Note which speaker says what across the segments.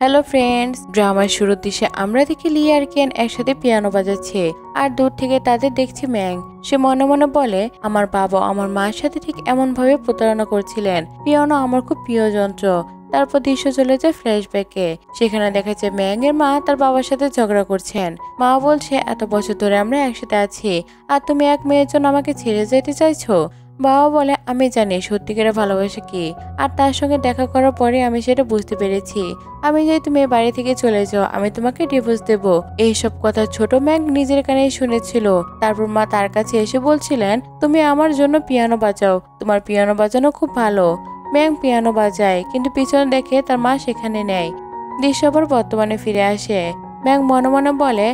Speaker 1: Hello friends, ড্রামার শুরুর দৃশ্যে আমরা দেখি লি আর কেন একসাথে পিয়ানো বাজাচ্ছে আর দূর থেকে তাদের দেখছি ম্যাং। সে মনে মনে বলে, আমার বাবা আমার মার সাথে ঠিক এমন ভাবে প্রতারণা করছিলেন। পিয়ানো আমার খুব প্রিয় যন্ত্র। তারপর দৃশ্য চলে যায় ফ্ল্যাশব্যাকে। সেখানে দেখা যায় ম্যাং এর মা তার বাবার সাথে ঝগড়া করছেন। মা বলছে, এত বছর ধরে আমরা একসাথে আছি আর তুমি এক মেয়ের জন্য আমাকে ছেড়ে যেতে চাইছো। বাবা বলে, আমি জানি সত্যিকারের ভালোবাসা কি, আর তার সঙ্গে দেখা করার পরে আমি সেটা বুঝতে পেরেছি। আমি যদি তুমি বাড়ি থেকে চলে যাও আমি তোমাকে ডিভোর্স দেব। এইসব কথা ছোট ম্যাং নিজের কানেই শুনেছিল। তারপর মা তার কাছে এসে বলছিলেন, তুমি আমার জন্য পিয়ানো বাজাও, তোমার পিয়ানো বাজানো খুব ভালো। ম্যাং পিয়ানো বাজায়, কিন্তু পিছনে দেখে তার মা সেখানে নেই। দৃশ্য আবার বর্তমানে ফিরে আসে। ম্যাং মনে মনে বলে,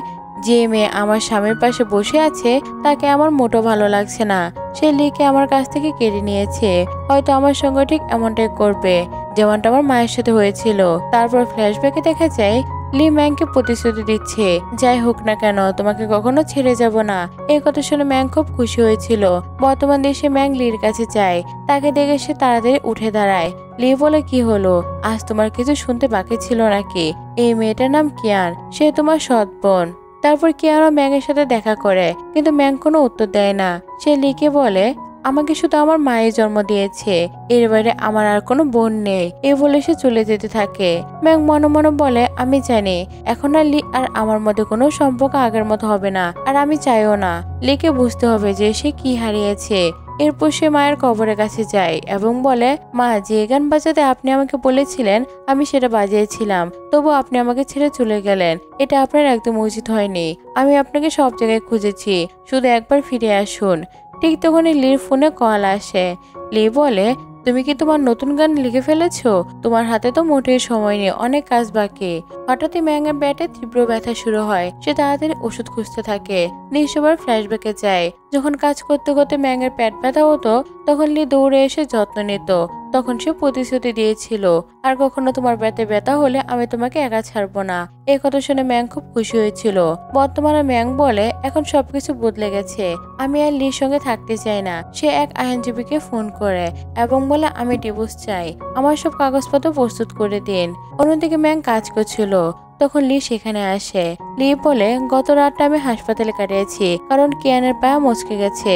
Speaker 1: যে মেয়ে আমার স্বামীর পাশে বসে আছে তাকে আমার মোটো ভালো লাগছে না। সে লিকে আমার কাছ থেকে কেড়ে নিয়েছে। হয়তো আমার সঙ্গে ঠিক এমনটাই করবে, যেমনটা আমার মায়ের সাথে হয়েছিল। তারপর ফ্ল্যাশব্যাকে দেখা যায় লি ম্যাংকে প্রতিশ্রুতি দিচ্ছে, যাই হোক না কেন তোমাকে কখনো ছেড়ে যাব না। এই কথা শুনে ম্যাং খুব খুশি হয়েছিল। বর্তমান দেশে ম্যাং লির কাছে যায়। তাকে দেখে সে তাড়াতাড়ি উঠে দাঁড়ায়। লি বলে, কি হলো, আজ তোমার কিছু শুনতে বাকি ছিল নাকি? এই মেয়েটার নাম কিয়ান, সে তোমার সৎ বোন। তারপর কিয়ানো ম্যাং এর সাথে দেখা করে, কিন্তু ম্যাং কোনো উত্তর দেয় না। সে লিকে বলে, আমাকে শুধু আমার মায়ের জন্ম দিয়েছে, এর বাইরে আমার আর কোনো বোন নেই। এ বলে সে চলে যেতে থাকে। ম্যাং মনে মনে বলে, আমি জানি এখন আর লি আর আমার মধ্যে কোনো সম্পর্ক আগের মতো হবে না, আর আমি চাইও না। লিকে বুঝতে হবে যে সে কি হারিয়েছে। এরপর সে মায়ের কবরের কাছে যায় এবং বলে, মা, যে গান বাজাতে আপনি আমাকে বলেছিলেন আমি সেটা বাজিয়েছিলাম, তবু আপনি আমাকে ছেড়ে চলে গেলেন। এটা আপনার একদম উচিত হয়নি। আমি আপনাকে সব জায়গায় খুঁজেছি, শুধু একবার ফিরে আসুন। ঠিক তখনই লির ফোনে কল আসে। লি বলে, তুমি কি তোমার নতুন গান লিখে ফেলেছো? তোমার হাতে তো মোটেই সময় নেই, অনেক কাজ বাকি। হঠাৎই ম্যাংয়ের ব্যাটে তীব্র ব্যথা শুরু হয়। সে তাড়াতাড়ি ওষুধ খুঁজতে থাকে। দৃশ্যবার ফ্ল্যাশব্যাকে যায়। যখন কাজ করতে করতে ম্যাংয়ের পেট ব্যথা হতো তখন লি দৌড়ে এসে যত্ন নিত। তখন সে প্রতিশ্রুতি দিয়েছিল, আর কখনো তোমার পেটে ব্যথা হলে আমি তোমাকে একা ছাড়বো না। এই কথা শুনে ম্যাং খুব খুশি হয়েছিল। বর্তমানে ম্যাং বলে, এখন সবকিছু বদলে গেছে, আমি আর লির সঙ্গে থাকতে চাই না। সে এক আইনজীবীকে ফোন করে এবং বলে, আমি ডিভোর্স চাই, আমার সব কাগজপত্র প্রস্তুত করে দিন। অন্যদিকে ম্যাং কাজ করছিল। তখন লি সেখানে আসে। লি বলে, গত রাতটা আমি হাসপাতালে কাটিয়েছি কারণ কিয়ানের পা মচকে গেছে।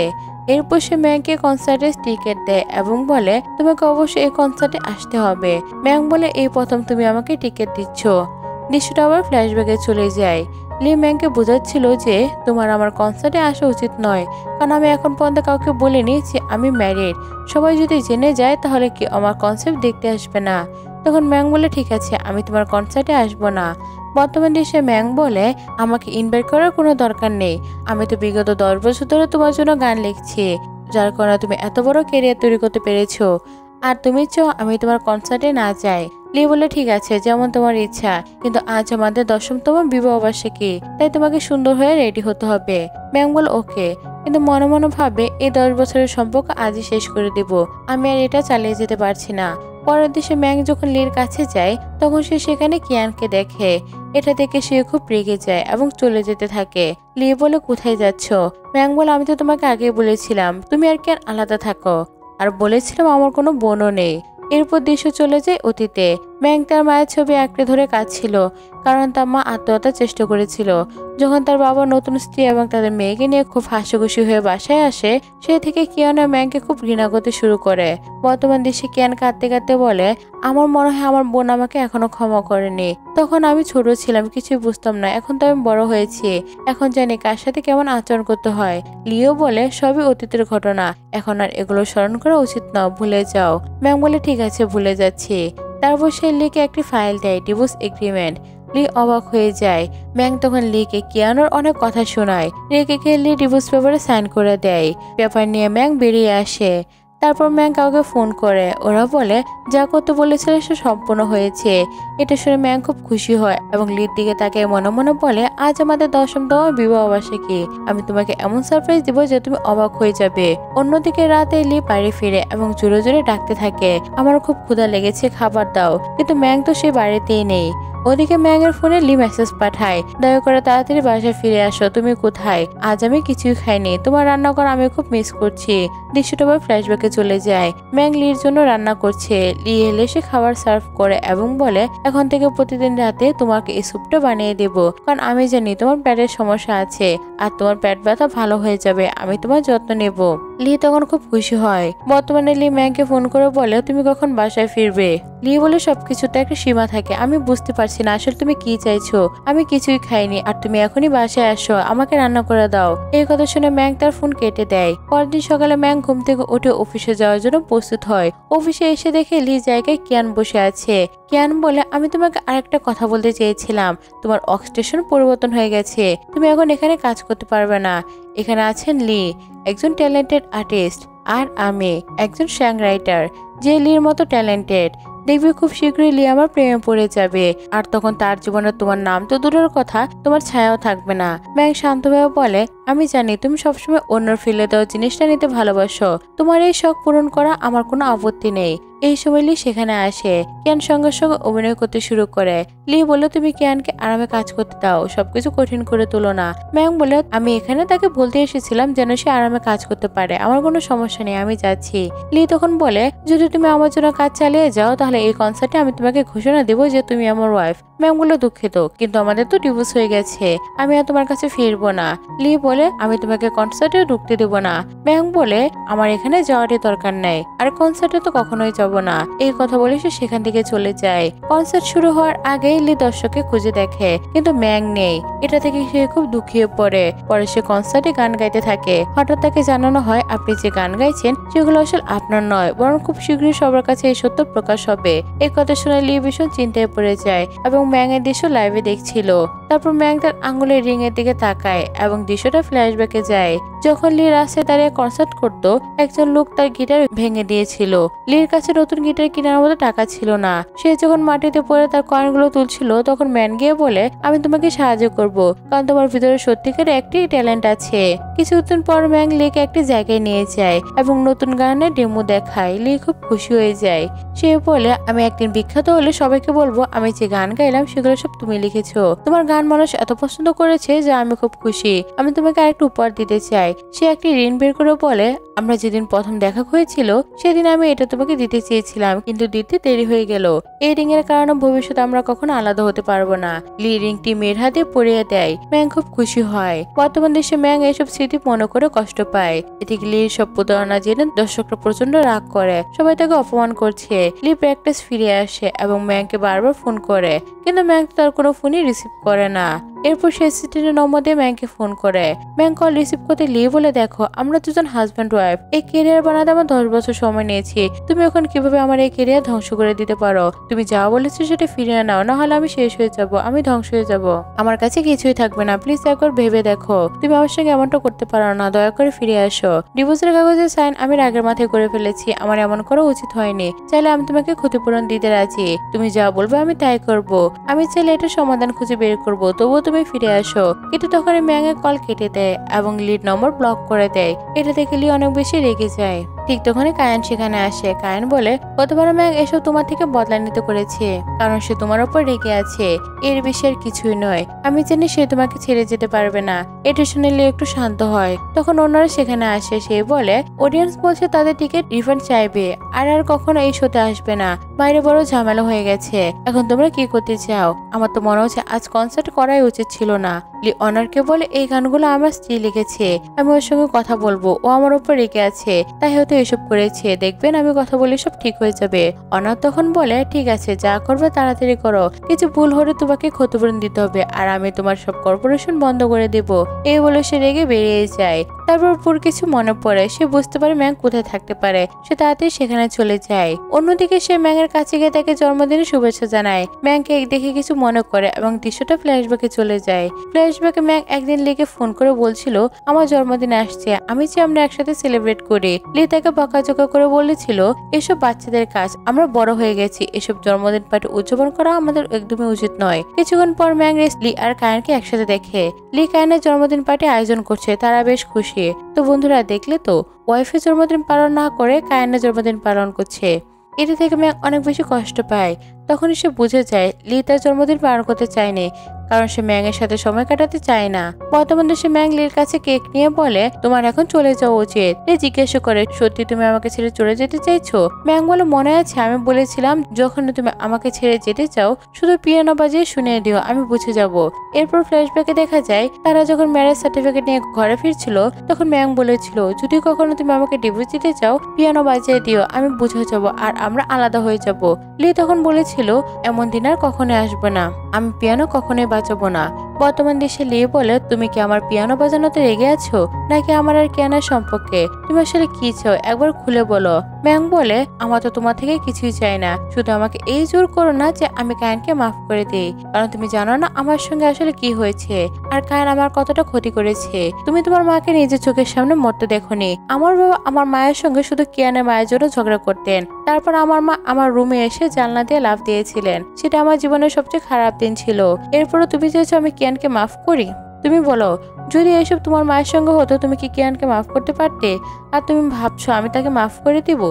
Speaker 1: এরপর সে ম্যাংকে কনসার্টের টিকিট দেয় এবং বলে, তোমাকে অবশ্যই এই কনসার্টে আসতে হবে। ম্যাং বলে, এই প্রথম তুমি আমাকে টিকিট দিচ্ছ। দৃশ্যটা আবার ফ্ল্যাশব্যাকে চলে যায়। লি ম্যাংকে বোঝাচ্ছিল যে তোমার আমার কনসার্টে আসা উচিত নয়, কারণ আমি এখন পর্যন্ত কাউকে বলিনি যে আমি ম্যারিড। সবাই যদি জেনে যায় তাহলে কি আমার কনসার্ট দেখতে আসবে না। তখন ম্যাং বলে, ঠিক আছে, আমি তোমার কনসার্টে আসবো না। বর্তমান দেশে ম্যাং বলে, আমাকে ইনভাইট করার কোনো দরকার নেই। আমি তো বিগত 10 বছর ধরে তোমার জন্য গান লিখছি, যার কারণে তুমি এত বড় ক্যারিয়ার তৈরি করতে পেরেছো। আর তুমি চাও আমি তোমার কনসার্টে না যাই। লি বলে, ঠিক আছে, যেমন তোমার ইচ্ছা, কিন্তু আজ আমাদের 10তম বিবাহ বার্ষিকী, তাই তোমাকে সুন্দর হয়ে রেডি হতে হবে। ম্যাং বলে, ওকে, কিন্তু মনে মনে ভাবে এই 10 বছরের সম্পর্ক আজই শেষ করে দেব। আমি আর এটা চালিয়ে যেতে পারছি না। পরের দেশে ম্যাং যখন লির কাছে যায় তখন সে সেখানে কিয়ানকে দেখে। এটা দেখে সে খুব রেগে যায় এবং চলে যেতে থাকে। লি বলে, কোথায় যাচ্ছ? ম্যাং বলে, আমি তো তোমাকে আগেই বলেছিলাম তুমি আর কিয়ান আলাদা থাকো, আর বলেছিলাম আমার কোনো বোনও নেই। এরপর দৃশ্য চলে যায় অতীতে। ম্যাং তার মায়ের ছবি আঁকড়ে ধরে কাঁদছিল, কারণ তার মা আত্মহত্যার চেষ্টা করেছিল। যখন তার বাবা নতুন স্ত্রী এবং তাদের মেয়েকে নিয়ে খুব হাসিখুশি হয়ে বাসায় আসে, সে থেকে কিয়ান আর ম্যাংকে খুব ঘৃণা করতে শুরু করে। বর্তমান দেশে কিয়ান কাঁদতে কাঁদতে বলে, আমার মনে হয় আমার বোন আমাকে এখনো ক্ষমা করেনি। তখন আমি ছোট ছিলাম, কিছুই বুঝতাম না, এখন তো আমি বড় হয়েছি, এখন জানি কার সাথে কেমন আচরণ করতে হয়। লিও বলে, সবই অতীতের ঘটনা, এখন আর এগুলো স্মরণ করা উচিত না, ভুলে যাও। ম্যাং বলে, ঠিক আছে, ভুলে যাচ্ছি। তারপর সে লিকে একটি ফাইল দেয়, ডিভোর্স এগ্রিমেন্ট। লি অবাক হয়ে যায়। ম্যাং তখন লিকে কিয়ানোর অনেক কথা শোনায়। রেগে লি ডিভোর্স পেপারে সাইন করে দেয়। পেপার নিয়ে ম্যাং বেরিয়ে আসে। তারপর ম্যাং কাউকে ফোন করে। ওরা বলে, যা করতে বলেছিল সে সম্পূর্ণ হয়েছে। এটা শুনে ম্যাং খুব খুশি হয় এবং লির দিকে তাকে মনে মনে বলে, আজ আমাদের 10তম বিবাহ বার্ষিকী, আমি তোমাকে এমন সারপ্রাইজ দিব যে তুমি অবাক হয়ে যাবে। অন্যদিকে রাতে লি বাড়ি ফিরে এবং জোরে জোরে ডাকতে থাকে, আমার খুব ক্ষুধা লেগেছে, খাবার দাও। কিন্তু ম্যাং তো সে বাড়িতেই নেই। ওদিকে ম্যাংয়ের ফোনে লি মেসেজ পাঠায়, দয়া করে তাড়াতাড়ি বাসায় ফিরে আসো, তুমি কোথায়? আজ আমি কিছুই খাইনি, তোমার রান্না করা আমি খুব মিস করছি। দৃশ্যটা আবার ফ্ল্যাশব্যাকে চলে যায়। ম্যাং লির জন্য রান্না করছে। লি এলে সে খাবার সার্ভ করে এবং বলে, এখন থেকে প্রতিদিন রাতে তোমাকে এই স্যুপটা বানিয়ে দেব, কারণ আমি জানি তোমার পেটের সমস্যা আছে আর তোমার পেট ব্যথা ভালো হয়ে যাবে, আমি তোমার যত্ন নেব। লি তখন খুব খুশি হয়। বর্তমানে লি ম্যাংকে ফোন করে বলে, তুমি কখন বাসায় ফিরবে? লি বলে, সবকিছুতে একটা সীমা থাকে, আমি বুঝতে পারছি না আসলে তুমি কি চাইছো। আমি কিছুই খাইনি আর তুমি এখনই বাসায় আসো, আমাকে রান্না করে দাও। এই কথা শুনে ম্যাং তার ফোন কেটে দেয়। পরদিন সকালে ম্যাং ঘুম থেকে উঠে অফিসে যাওয়ার জন্য প্রস্তুত হয়। অফিসে এসে দেখে লি জায়গায় কিয়ান বসে আছে। কিয়ান বলে, আমি তোমাকে আরেকটা কথা বলতে চেয়েছিলাম, তোমার অক্সিডেশন পরিবর্তন হয়ে গেছে, তুমি এখন এখানে কাজ করতে পারবে না। এখানে আছেন লি, একজন ট্যালেন্টেড আর্টিস্ট, আর আমি একজন স্যাং রাইটার, যে লির মতো ট্যালেন্টেড। দেখবি খুব শীঘ্রই লি আমার প্রেমে পড়ে যাবে, আর তখন তার জীবনে তোমার নাম তো দূরের কথা, তোমার ছায়াও থাকবে না। ম্যাং শান্তভাবে বলে, আমি জানি তুমি সবসময় অন্যর ফেলে দেওয়া জিনিসটা নিতে ভালোবাসো, তোমার এই শখ পূরণ করা আমার কোনো আপত্তি নেই। এই সময় লি সেখানে আসে। কিয়ান সঙ্গে সঙ্গে অভিনয় করতে শুরু করে। লি বলে, তুমি কিয়ানকে আরামে কাজ করতে দাও, সবকিছু কঠিন করে তুলো না। ম্যাং বলে, আমি এখানে তাকে বলতে এসেছিলাম যেন সে আরামে কাজ করতে পারে, আমার কোনো সমস্যা নেই, আমি যাচ্ছি। লি তখন বলে, যদি তুমি আমার জন্য কাজ চালিয়ে যাও তাহলে এই কনসার্টে আমি তোমাকে ঘোষণা দেবো যে তুমি আমার ওয়াইফ। ম্যাং বলে, দুঃখিত, কিন্তু আমাদের তো ডিভোর্স হয়ে গেছে, আমি আর তোমার কাছে ফিরবো না। লি বলে, আমি তোমাকে কনসার্টে ঢুকতে দেবো না। ম্যাং বলে, আমার এখানে যাওয়ারই দরকার নেই, আর কনসার্টে তো কখনোই যাবো না। এই কথা বলে সে সেখান থেকে চলে যায়। কনসার্ট শুরু হওয়ার আগেই লি দর্শককে খুঁজে দেখে, কিন্তু ম্যাং নেই। এটা থেকে সে খুব দুঃখিয়ে পড়ে। পরে সে কনসার্টে গান গাইতে থাকে। হঠাৎ তাকে জানানো হয়, আপনি যে গান গাইছেন সেগুলো আসলে আপনার নয়, বরং খুব শীঘ্রই সবার কাছে এই সত্য প্রকাশ হবে। এই কথা শুনে লি ভীষণ চিন্তায় পড়ে যায় এবং ম্যাং এর দৃশ্য লাইভে দেখছিল। তারপর ম্যাং তার আঙ্গুলের রিং এর দিকে তাকায় এবং দৃশ্যটা ফ্ল্যাশব্যাকে যায়। যখন লি রাস্তায় দাঁড়িয়ে কনসার্ট করতো, একজন লোক তার গিটার ভেঙে দিয়েছিল। লির কাছে নতুন গিটার কেনার মতো টাকা ছিল না। সে যখন মাটিতে পড়ে তার কয়েনগুলো তুলছিল, তখন ম্যান গিয়ে বলে, আমি তোমাকে সাহায্য করব, কারণ তোমার ভিতরে সত্যিকার একটি ট্যালেন্ট আছে। কিছুদিন পর ম্যাং লিকে একটি জায়গায় নিয়ে যায় এবং নতুন গানের ডেমো দেখায়। লি খুব খুশি হয়ে যায়। সে বলে, আমি একদিন বিখ্যাত হলে সবাইকে বলবো আমি যে গান গাইলাম সেগুলো সব তুমি লিখেছো। তোমার গান মানুষ এত পছন্দ করেছে যে আমি খুব খুশি। আমি তোমাকে আরেকটা উপহার দিতে চাই। সে একটি ঋণ বের করে বলে, আমরা যেদিন প্রথম দেখা হয়েছিল সেদিন আমি এটা তোমাকে দিতে চেয়েছিলাম, কিন্তু দিতে দেরি হয়ে গেল। এই রিং এর কারণে ভবিষ্যতে আমরা কখনো আলাদা হতে পারবো না। লি রিংটি মেয়ের হাতে পরিয়ে দেয়। ম্যাং খুব খুশি হয়। বর্তমান দেশে ম্যাং এসব স্মৃতি মনে করে কষ্ট পায়। এদিকে লির সব প্রতারণা জেনে দর্শকরা প্রচন্ড রাগ করে, সবাই তাকে অপমান করছে। লি প্র্যাকটিস ফিরে আসে এবং ম্যাংকে বারবার ফোন করে, কিন্তু ম্যাং তার কোনো ফোনই রিসিভ করে না। এরপর সে অ্যাসিস্ট্যান্টের নম্বর দিয়ে ম্যাংকে ফোন করে। ম্যাং কল রিসিভ করতে লি বলে, দেখো আমরা দুজন হাজব্যান্ড ওয়াইফ, এই ক্যারিয়ার বানাতে আমার 10 বছর সময় নিয়েছি, তুমি এখন কিভাবে আমার এই ক্যারিয়ার ধ্বংস করে দিতে পারো? তুমি যা বলেছো সেটা ফিরিয়ে নাও, না হলে আমি শেষ হয়ে যাব, আমি ধ্বংস হয়ে যাব, আমার কাছে কিছুই থাকবে না। প্লিজ একবার ভেবে দেখো, তুমি আমার সঙ্গে এমনটা করতে পারো না, দয়া করে ফিরে আসো। ডিভোর্সের কাগজে সাইন আমি রাগের মাথায় করে ফেলেছি, আমার এমন করা উচিত হয়নি। চাইলে আমি তোমাকে ক্ষতিপূরণ দিতে রাজি, তুমি যা বলবে আমি তাই করব। আমি চাইলে এটা সমাধান খুঁজে বের করবো, তবুও তুমি ফিরে আসো। কিন্তু তখন ম্যাং এর কল কেটে দেয় এবং লিড নম্বর ব্লক করে দেয়। এটা দেখে লি অনেক বেশি রেগে যায়। ঠিক তখনই কায়ান সেখানে আসে। কায়ান বলে, গতবার ম্যাং এসব তোমার থেকে বদলা নিতে করেছে, কারণ সে তোমার উপর রেগে আছে, এর বেশি আর কিছুই নয়। আমি জানি সে তোমাকে ছেড়ে যেতে পারবে না। এটা শুনে লি একটু শান্ত হয়। তখন অন্যরা সেখানে আসে। সে বলে, অডিয়েন্স বলছে তাদের টিকিট রিফান্ড চাইবে, আর কখনো এই শোতে আসবে না, বাইরে বড় ঝামেলা হয়ে গেছে। এখন তোমরা কি করতে চাও? আমার তো মনে হচ্ছে আজ কনসার্ট করাই উচিত ছিল না। লি অনারকে বলে, এই গানগুলো আমার স্ত্রী লিখেছে, আমি ওর সঙ্গে কথা বলবো, ও আমার উপর রেগে আছে, তাই হয়তো এসব করেছে, দেখবেন আমি কথা বলে সব ঠিক হয়ে যাবে। অনার তখন বলে, ঠিক আছে, যা করবে তাড়াতাড়ি করো, কিছু ভুল হলে তোমাকে ক্ষতিপূরণ দিতে হবে, আর আমি তোমার সব কর্পোরেশন বন্ধ করে দেব। এই বলে সে রেগে বেরিয়ে যায়। তারপর পুর কিছু মনে পড়ে, সে বুঝতে পারে ম্যাং কোথায় থাকতে পারে। সে তাড়াতাড়ি সেখানে চলে যায়। অন্যদিকে সে ম্যাং এর কাছে গিয়ে তাকে জন্মদিনের শুভেচ্ছা জানায়। ম্যাংকে দেখে কিছু মনে করে এবং দৃশ্যটা ফ্ল্যাশব্যাকে চলে যায়। ফ্ল্যাশব্যাকে ম্যাং একদিন লিকে ফোন করে বলছিল, আমার জন্মদিন আসছে, আমি চাই আমরা একসাথে সেলিব্রেট করি। লি তাকে বকাঝকা করে বলেছিল, এসব বাচ্চাদের কাজ, আমরা বড় হয়ে গেছি, এসব জন্মদিন পার্টি উদযাপন করা আমাদের একদমই উচিত নয়। কিছুক্ষণ পর ম্যাং লি আর কায়ানকে একসাথে দেখে। লি কায়ানের জন্মদিন পার্টি আয়োজন করছে, তারা বেশ খুশি। তো বন্ধুরা, দেখলে তো, ওয়াইফের জন্মদিন পালন না করে কায়ানের জন্মদিন পালন করছে। এটা থেকে ম্যাং অনেক বেশি কষ্ট পায়। তখনই সে বুঝে যায় লি তার জন্মদিন পালন করতে চায়নি, কারণ সে ম্যাংয়ের সাথে সময় কাটাতে চায় না। বর্তমানে সে ম্যাং লির কাছে কেক নিয়ে বলে, তোমার এখন চলে যাওয়া উচিত। লি জিজ্ঞাসা করে, সত্যি তুমি আমাকে ছেড়ে চলে যেতে চাইছো? ম্যাং বলে, মনে আছে আমি বলেছিলাম যখন তুমি আমাকে ছেড়ে যেতে চাও শুধু পিয়ানো বাজিয়ে শুনিয়ে দিও, আমি বুঝে যাব। এরপর ফ্ল্যাশব্যাকে দেখা যায় তারা যখন ম্যারেজ সার্টিফিকেট নিয়ে ঘরে ফিরছিল তখন ম্যাং বলেছিল, যদি কখনো তুমি আমাকে ডিভোর্স দিতে চাও পিয়ানো বাজিয়ে দিও, আমি বুঝে যাব আর আমরা আলাদা হয়ে যাব। লি তখন বলেছিল, এমন দিন আর কখনোই আসবে না, আমি পিয়ানো কখনোই বাজাবো না। বর্তমান দেশে লি বলে, তুমি কি আমার পিয়ানো বাজানোতে রেগে আছো নাকি আমার আর কেয়ানের সম্পর্কে? তুমি আসলে কি চাও একবার খুলে বলো। ম্যাং বলে, আমার তো তোমার থেকে কিছুই চাই না, শুধু আমাকে এই জোর করো না যে আমি কায়ানকে মাফ করে দিই, কারণ তুমি জানো না আমার সঙ্গে আসলে কি হয়েছে আর কায়ান আমার কতটা ক্ষতি করেছে। তুমি তোমার মাকে নিজের চোখের সামনে মরতে দেখোনি। আমার বাবা আমার মায়ের সঙ্গে শুধু কিয়ানের মায়ের জন্য ঝগড়া করতেন, তারপর আমার মা আমার রুমে এসে জানলা দিয়ে লাফ দিয়েছিলেন, সেটা আমার জীবনের সবচেয়ে খারাপ দিন ছিল। এরপরও তুমি চেয়েছো আমি কিয়ানকে মাফ করি? তুমি বলো, যদি এসব তোমার মায়ের সঙ্গে হতো তুমি কি কিয়ানকে মাফ করতে পারতে? আর তুমি ভাবছো আমি তাকে মাফ করে দিব?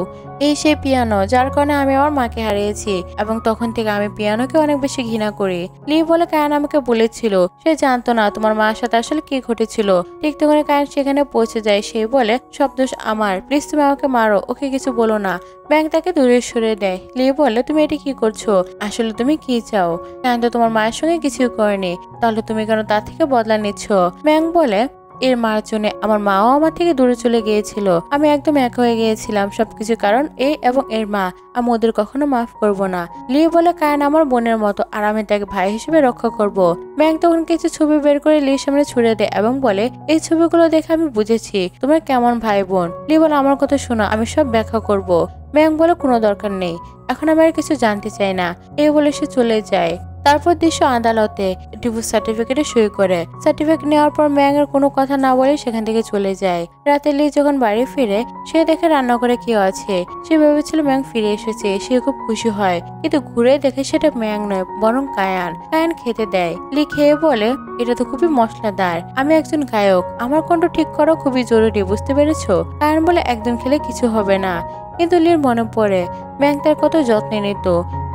Speaker 1: এই সেই পিয়ানো যার কারণে আমি আমার মাকে হারিয়েছি, এবং তখন থেকে আমি পিয়ানোকে অনেক বেশি ঘৃণা করি। লি বলে, কায়ান আমাকে বলেছিল, সে জানতো না তোমার মার সাথে আসলে কি ঘটেছিল। ঠিক তখন কায়ান সেখানে পৌঁছে যায়। সে বলে, সব দোষ আমার, প্লিজ তুমি আমাকে মারো, ওকে কিছু বলো না। ব্যাংক তাকে দূরে সরে দেয়। লি বলে, তুমি এটা কি করছো? আসলে তুমি কি চাও? কায়ান তো তোমার মায়ের সঙ্গে কিছুই করেনি, তাহলে তুমি কেন তার থেকে বদলা নিচ্ছ? ব্যাংক বলে, এর মার জন্য আমার মাও আমার থেকে দূরে চলে গিয়েছিল, আমি একদম একা হয়ে গিয়েছিলাম, সবকিছু কারণ এ এবং এর মা, আমি ওদের কখনো মাফ করব না। লি বলে, কায়ান আমার বোনের মতো আর আমি তাকে ভাই হিসেবে রক্ষা করব। ব্যাংক তখন কিছু ছবি বের করে লির সামনে ছুড়ে দেয় এবং বলে, এই ছবিগুলো দেখে আমি বুঝেছি তোমরা কেমন ভাই বোন। লি বলে, আমার কথা শোনো, আমি সব ব্যাখ্যা করব। ব্যাংক বলে, কোনো দরকার নেই, এখন আমি আর কিছু জানতে চাই না। এই বলে সে চলে যায়। তারপর দৃশ্য আদালতে ডিভোর্স সার্টিফিকেটে সই করে। সার্টিফিকেট নেওয়ার পর ম্যাং এর কোনো কথা না বলে সেখান থেকে চলে যায়। রাতে লি যখন বাড়ি ফিরে সে দেখে রান্নাঘরে কেউ আছে। সে ভেবেছিল ম্যাং ফিরে এসেছে, সে খুব খুশি হয়, কিন্তু ঘুরে দেখে সেটা ম্যাং নয় বরং কায়ান। কায়ান খেতে দেয়। লি খেয়ে বলে, এটা তো খুবই মশলাদার, আমি একজন গায়ক, আমার কণ্ঠ ঠিক করা খুবই জরুরি, বুঝতে পেরেছো? কায়ান বলে, একদম খেলে কিছু হবে না। কিন্তু লির মনে পড়ে ম্যাং তার কত যত্নে নিত।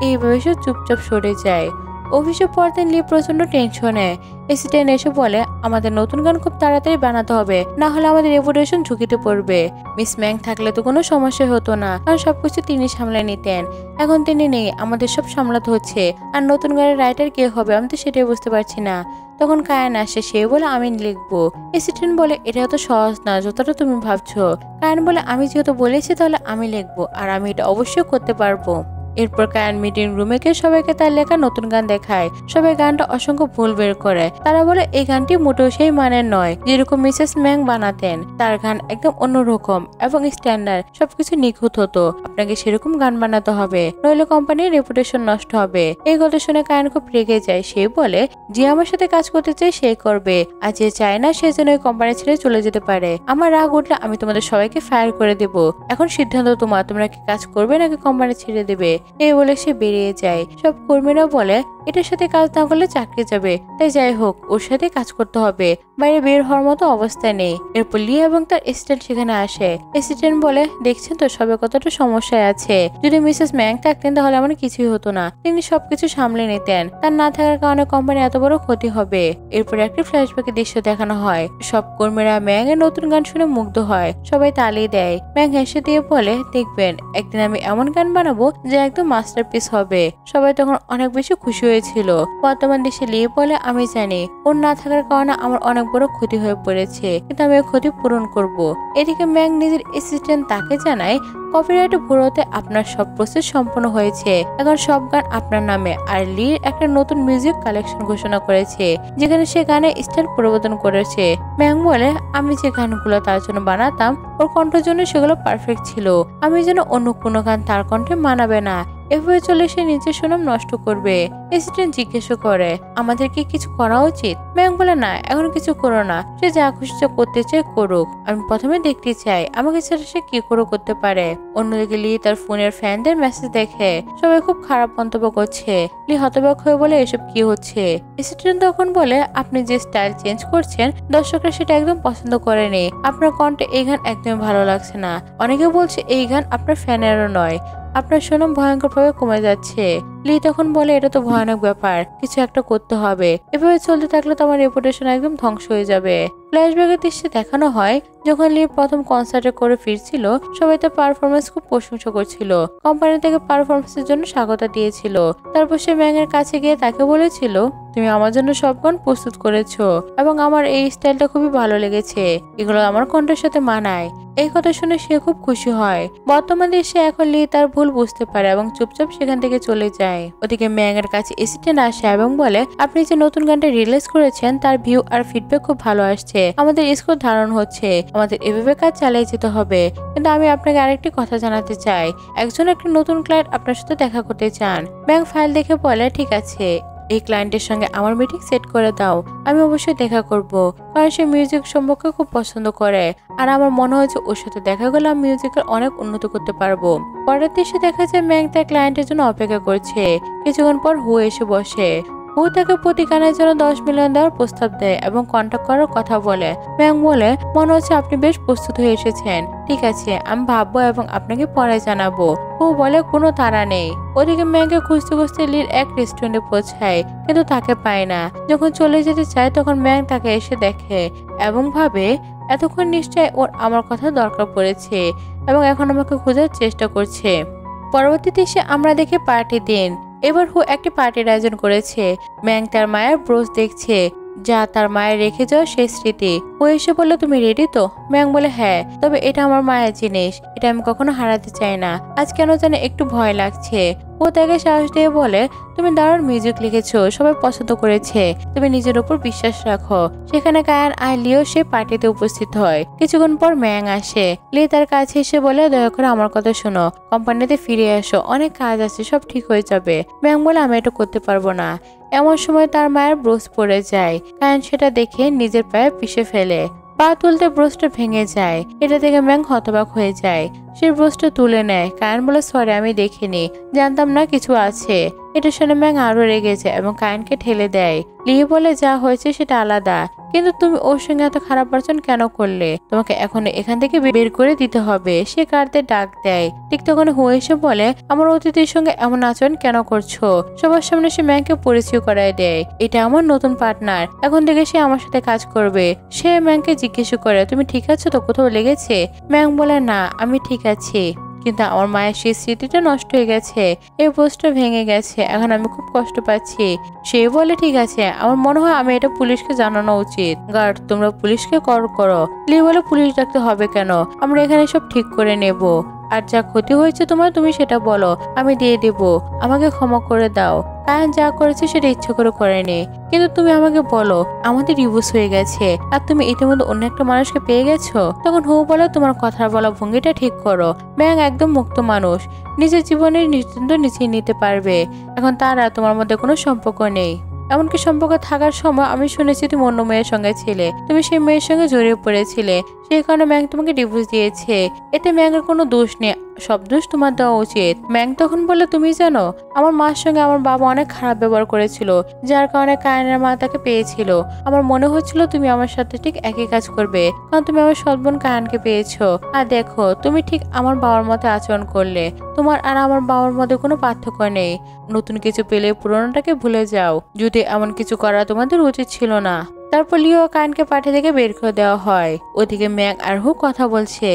Speaker 1: এইভাবে সে চুপচাপ সরে যায়। অফিসে পরদিন লি প্রচন্ড টেনশনে। এসিস্ট্যান্ট এসে বলে, আমাদের নতুন গান খুব তাড়াতাড়ি বানাতে হবে, না হলে আমাদের রেপুটেশন ঝুঁকিতে পড়বে। মিস ম্যাং থাকলে তো কোনো সমস্যা হতো না, কারণ সবকিছু তিনি সামলে নিতেন। এখন তিনি নেই, আমাদের সব সামলাতে হচ্ছে। আর নতুন গানের রাইটার কে হবে আমি তো সেটাই বুঝতে পারছি না। তখন কায়ান আসে, সে বলে, আমি লিখবো। এসিস্ট্যান্ট বলে, এটা এত সহজ না যতটা তুমি ভাবছো। কায়ান বলে, আমি যেহেতু বলেছি তাহলে আমি লিখবো, আর আমি এটা অবশ্যই করতে পারবো। এরপর কায়ান মিটিং রুমে গিয়ে সবাইকে তার লেখা নতুন গান দেখায়। সবাই গানটা অসংখ্য ভুল বের করে। তারা বলে, এই গানটি মোটেও সেই মানের নয় যেরকম মিসেস ম্যাং বানাতেন। তার গান একদম অন্যরকম এবং স্ট্যান্ডার্ড, সবকিছু নিখুঁত হতো। আপনাকে সেরকম গান বানাতে হবে, নইলে কোম্পানির রেপুটেশন নষ্ট হবে। এই কথা শুনে কায়ান খুব রেগে যায়। সে বলে, যে আমার সাথে কাজ করতে চাই সে করবে, আর যে চায় না সে যেন ওই কোম্পানি ছেড়ে চলে যেতে পারে। আমার রাগ উঠলে আমি তোমাদের সবাইকে ফায়ার করে দেব। এখন সিদ্ধান্ত তোমার, তোমরা কি কাজ করবে নাকি কোম্পানি ছেড়ে দেবে। এই বলে সে বেরিয়ে যায়। সব কর্মীরা বলে, এটার সাথে কাজ না করলে চাকরি যাবে, তাই যাই হোক ওর সাথে কাজ করতে হবে, বাইরে বের হওয়ার মতো অবস্থা নেই। এরপর লি এবং তার অ্যাসিস্ট্যান্ট সেখানে আসে। অ্যাসিস্ট্যান্ট বলে, দেখছেন তো সবে কতটা সমস্যায় আছে, যদি মিসেস ম্যাং থাকতেন তাহলে আমার কিছুই হতো না, তিনি সবকিছু সামলে নিতেন, তার না থাকার কারণে কোম্পানি এত বড় ক্ষতি হবে। এরপর একটি ফ্ল্যাশব্যাকের দৃশ্য দেখানো হয়। সব কর্মীরা ম্যাং এর নতুন গান শুনে মুগ্ধ হয়, সবাই তালি দেয়। ম্যাং হেসে দিয়ে বলে, দেখবেন একদিন আমি এমন গান বানাবো যা একদম মাস্টারপিস হবে। সবাই তখন অনেক বেশি খুশি হয়েছিল। বর্তমান দেশে লি বলে, আমি জানি ওর না থাকার কারণে আমার অনেক বড় ক্ষতি হয়ে পড়েছে, কিন্তু আমি ক্ষতি পূরণ করব। এদিকে ম্যাং নিজের অ্যাসিস্ট্যান্ট তাকে জানায়, কপিরাইট ভুরোতে আপনার সব প্রসেস সম্পন্ন হয়েছে, এখন সব গান আপনার নামে। আর লির একটা নতুন মিউজিক কালেকশন ঘোষণা করেছে, যেখানে সে গানে স্টাইল পরিবর্তন করেছে। ম্যাং বলে, আমি যে গানগুলো তার জন্য বানাতাম ওর কণ্ঠের জন্য সেগুলো পারফেক্ট ছিল, আমি যেন অন্য কোনো গান তার কণ্ঠে মানাবে না, এভাবে চলে সে নিজের সুনাম নষ্ট করবে। অ্যাসিস্ট্যান্ট জিজ্ঞেস করে, আমাদের কি কিছু করা উচিত? ম্যাং বলে, না এখন কিছু করো না, সে যা খুশি করতে চায় করুক, আমি প্রথমে দেখতে চাই আমাকে ছাড়া সে কি করে করতে পারে। অন্যদিকে লি তার ফোনের ফ্যানদের মেসেজ দেখে সবাই খুব খারাপ মন্তব্য করছে। লি হতবাক হয়ে বলে, এসব কি হচ্ছে? অ্যাসিস্ট্যান্ট তখন বলে, আপনি যে স্টাইল চেঞ্জ করছেন দর্শকরা সেটা একদম পছন্দ করেনি, আপনার কণ্ঠে এই গান একদমই ভালো লাগছে না, অনেকে বলছে এই গান আপনার ফ্যানেরও নয়, আপনার সুনাম ভয়ঙ্করভাবে কমে যাচ্ছে। লি তখন বলে, এটা তো ভয়ানক ব্যাপার, কিছু একটা করতে হবে। এভাবে চলতে থাকলে তো আমার রেপুটেশন একদম ধ্বংস হয়ে যাবে। ফ্ল্যাশব্যাকের দৃশ্যে দেখানো হয় যখন লি প্রথম কনসার্টে করে ফিরছিল, সবাই তার পারফরমেন্স খুব প্রশংসা করছিল। কোম্পানি থেকে পারফরমেন্সের জন্য স্বাগত দিয়েছিল। তারপর সে ম্যাং এর কাছে গিয়ে তাকে বলেছিল, তুমি আমার জন্য সব গান প্রস্তুত করেছো এবং আমার এই স্টাইলটা খুবই ভালো লেগেছে, এগুলো আমার কণ্ঠের সাথে মানায়। এই কথা শুনে সে খুব খুশি হয়। বর্তমানে সে এখন লি তার ভুল বুঝতে পারে এবং চুপচাপ সেখান থেকে চলে যায়। ওদিকে ম্যাং এর কাছে অ্যাসিস্ট্যান্ট আসে এবং বলে, আপনি যে নতুন গানটা রিলিজ করেছেন তার ভিউ আর ফিডব্যাক খুব ভালো আসছে, আমাদের স্কোর ধারণ হচ্ছে, আমাদের এভাবে কাজ চালিয়ে যেতে হবে। কিন্তু আমি আপনাকে আরেকটি কথা জানাতে চাই, একটা নতুন ক্লায়েন্ট আপনার সাথে দেখা করতে চান। ম্যাং ফাইল দেখে বলে, ঠিক আছে, এই ক্লায়েন্টের সঙ্গে আমার মিটিং সেট করে দাও, আমি অবশ্যই দেখা করব, কারণ সে মিউজিক সম্পর্কে খুব পছন্দ করে আর আমার মনে হয় যে ওর সাথে দেখা গেলে আমি মিউজিকের অনেক উন্নত করতে পারবো। পরের দৃশ্যে দেখা যায় ম্যাং তার ক্লায়েন্টের জন্য অপেক্ষা করছে। কিছুক্ষণ পর হু এসে বসে। হু তাকে প্রতি গানের জন্য 10 মিলিয়ন দেওয়ার প্রস্তাব দেয় এবং কন্ট্যাক্ট করার কথা বলে। ম্যাং বলে, মনে হচ্ছে আপনি বেশ প্রস্তুত হয়ে এসেছেন, ঠিক আছে, আমি ভাববো এবং আপনাকে পরে জানাবো। হু বলে, কোনো তাড়া নেই। ওদিকে ম্যাংকে খুঁজতে খুঁজতে লির এক রেস্টুরেন্টে পৌঁছায়, কিন্তু তাকে পায় না। যখন চলে যেতে চায় তখন ম্যাং তাকে এসে দেখে এবং ভাবে, এতক্ষণ নিশ্চয় ওর আমার কথা দরকার পড়েছে এবং এখন আমাকে খোঁজার চেষ্টা করছে। পরবর্তী দৃশ্যে আমরা দেখি পার্টি দিন। এবার হু একটি পার্টির আয়োজন করেছে। ম্যাং তার মায়ের ব্রোচ দেখছে, যা তার মায়ের রেখে যাওয়া সেই স্মৃতি। ও এসে বলল, তুমি রেডি তো? ম্যাং বলে, হ্যাঁ, তবে এটা আমার মায়ের জিনিস, এটা আমি কখনো হারাতে চাই না। আজ কেন জানে একটু ভয় লাগছে। ও তাকে সাহস দিয়ে বলে, তুমি দারুণ মিউজিক লিখেছো, সবাই পছন্দ করেছে, তুমি নিজের উপর বিশ্বাস রাখো। সেখানে কায়ান আর লিও সে পার্টিতে উপস্থিত হয়। কিছুক্ষণ পর ম্যাং আসে। লি তার কাছে এসে বলে, দয়া করে আমার কথা শোনো, কোম্পানিতে ফিরে আসো, অনেক কাজ আছে, সব ঠিক হয়ে যাবে। ম্যাং বলে, আমি এটা করতে পারবো না। এমন সময় তার মায়ের ব্রোচ পড়ে যায়। কায়ান সেটা দেখে নিজের পায়ে পিষে ফেলে। পা তুলতে ব্রোচটা ভেঙে যায়। এটা দেখে ম্যাং হতবাক হয়ে যায়। সে ব্রোচটা তুলে নেয়। কায়ান বলে, সরি, আমি দেখিনি, জানতাম না কিছু আছে। এটা শুনে ম্যাং আরো রেগে যায় এবং কায়ানকে ঠেলে দেয়। লি বলে, যা হয়েছে সেটা আলাদা, কিন্তু তুমি ওর সঙ্গে এত খারাপ আচরণ কেন করলে? তোমাকে এখন এখান থেকে বের করে দিতে হবে। সে কারদের ডাক দেয়। ঠিক তখন হু এসে বলে, আমার অতিথির সঙ্গে এমন আচরণ কেন করছো? সবার সামনে সে ম্যাংকে পরিচয় করায় দেয়, এটা আমার নতুন পার্টনার, এখন থেকে সে আমার সাথে কাজ করবে। সে ম্যাংকে জিজ্ঞেস করে, তুমি ঠিক আছো তো, কোথাও লেগেছে? ম্যাং বলে, না, আমি ঠিক আছি, কিন্তু আমার মায়ের সেই স্মৃতিটা নষ্ট হয়ে গেছে, এই পোস্টটা ভেঙে গেছে, এখন আমি খুব কষ্ট পাচ্ছি। সে বলে, ঠিক আছে, আমার মনে হয় আমি এটা পুলিশকে জানানো উচিত। গার্ড, তোমরা পুলিশকে কল করো। লি বলে, পুলিশ ডাকতে হবে কেন, আমরা এখানে সব ঠিক করে নেব। আর যা ক্ষতি হয়েছে তোমার, তুমি সেটা বলো, আমি দিয়ে দেব। আমাকে ক্ষমা করে দাও। কায়ান যা করেছে সেটা ইচ্ছে করে করেনি, কিন্তু তুমি আমাকে বলো, আমাদের ডিভোর্স হয়ে গেছে আর তুমি ইতিমধ্যে অন্য একটা মানুষকে পেয়ে গেছো। তখন হু বলো, তোমার কথা বলা ভঙ্গিটা ঠিক করো। ম্যাং একদম মুক্ত মানুষ, নিজের জীবনের সিদ্ধান্ত নিজেই নিতে পারবে। এখন তার আর তোমার মধ্যে কোনো সম্পর্ক নেই। এমনকি সম্পর্ক থাকার সময় আমি শুনেছি তুমি অন্য মেয়ের সঙ্গে ছিলে, তুমি সেই মেয়ের সঙ্গে জড়িয়ে পড়েছিলে, সেই কারণে ম্যাং তোমাকে ডিভোর্স দিয়েছে। এতে ম্যাংয়ের কোনো দোষ নেই, সব দোষ তোমার দেওয়া উচিত। ম্যাং তখন বলে, তুমি জানো, আমার মার সঙ্গে আমার বাবা অনেক খারাপ ব্যবহার করেছিল, যার কারণে কায়ানের মা তাকে পেয়েছিল। আমার মনে হচ্ছিল তুমি আমার সাথে ঠিক একই কাজ করবে, কারণ তুমি আমার সৎ বোন কায়ানকে পেয়েছো। আর দেখো, তুমি ঠিক আমার বাবার মতো আচরণ করলে। তোমার আর আমার বাবার মধ্যে কোনো পার্থক্য নেই। নতুন কিছু পেলে পুরোনোটাকে ভুলে যাও। যদি এমন কিছু করা তোমাদের উচিত ছিল না। তারপর লিও কায়ানকে পার্টি থেকে বের করে দেওয়া হয়। ওদিকে ম্যাং আর হু কথা বলছে।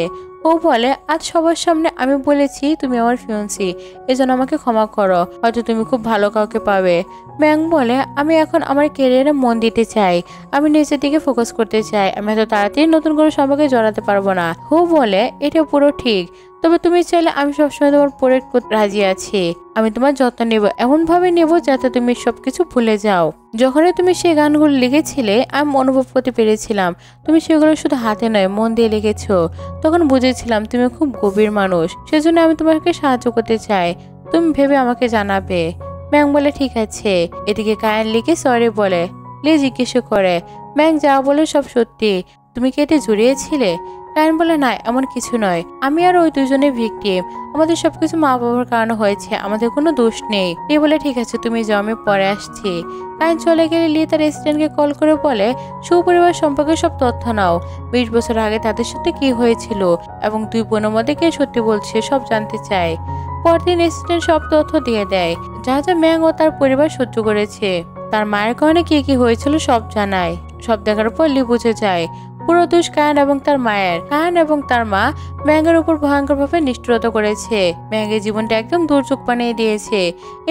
Speaker 1: ও বলে, আজ সবার সামনে আমি বলেছি তুমি আমার ফিয়ন্সি, এজন্য আমাকে ক্ষমা করো, হয়তো তুমি খুব ভালো কাউকে পাবে। ম্যাং বলে, আমি এখন আমার ক্যারিয়ারে মন দিতে চাই, আমি নিজের দিকে ফোকাস করতে চাই, আমি এত তাড়াতাড়ি নতুন কোনো সম্পর্কে জড়াতে পারবো না। হু বলে, এটা পুরো ঠিক, তবে তুমি চাইলে আমি সবসময় তোমার প্রোটেক্ট করতে রাজি আছি। আমি তোমার যত্ন নেব, এমন ভাবে নেব যাতে তুমি সবকিছু ভুলে যাও। যখনই তুমি সেই গানগুলো লিখেছিলে আমি অনুভব করতে পেরেছিলাম তুমি সেগুলো শুধু হাতে নয় মন দিয়ে লিখেছো। তখন বুঝেছিলাম তুমি খুব গভীর মানুষ, সেজন্য আমি তোমাকে সাহায্য করতে চাই, তুমি ভেবে আমাকে জানাবে। ম্যাং বলে, ঠিক আছে। এদিকে কায়ান লিকে সরি বলে। লি জিজ্ঞেস করে, ম্যাং যা বলে সব সত্যি? তুমি কি এতে জড়িয়েছিলে? কায়ন বলে না, এমন কিছু নয়, আমি আর ওই দুজনে ভিকটিম, আমাদের সবকিছু মা বাবার কারণে হয়েছে, আমাদের কোনো দোষ নেই। লি বলে ঠিক আছে, তুমি যাও, আমি পরে আসছি। কায়ন চলে গেলে লি তার অ্যাসিস্ট্যান্টকে কল করে বলে সুপরিবার সম্পর্কে সব তথ্য নাও, 20 বছর আগে তাদের সাথে কি হয়েছিল এবং দুই বোনের মধ্যে কে সত্যি বলছে সব জানতে চায়। পরদিন অ্যাসিস্ট্যান্ট সব তথ্য দিয়ে দেয়, যা যা ম্যাং ও তার পরিবার সহ্য করেছে, তার মায়ের কারণে কি কি হয়েছিল সব জানায়। সব দেখার পর লি বুঝে যায় পুরো দোষ কায়ন এবং তার মায়ের। কায়ন এবং তার মা ম্যাংয়ের উপর ভয়ঙ্কর ভাবে নিষ্ঠুরতা করেছে, ম্যাংয়ের জীবনটা একদম দুর্যোগ বানিয়ে দিয়েছে।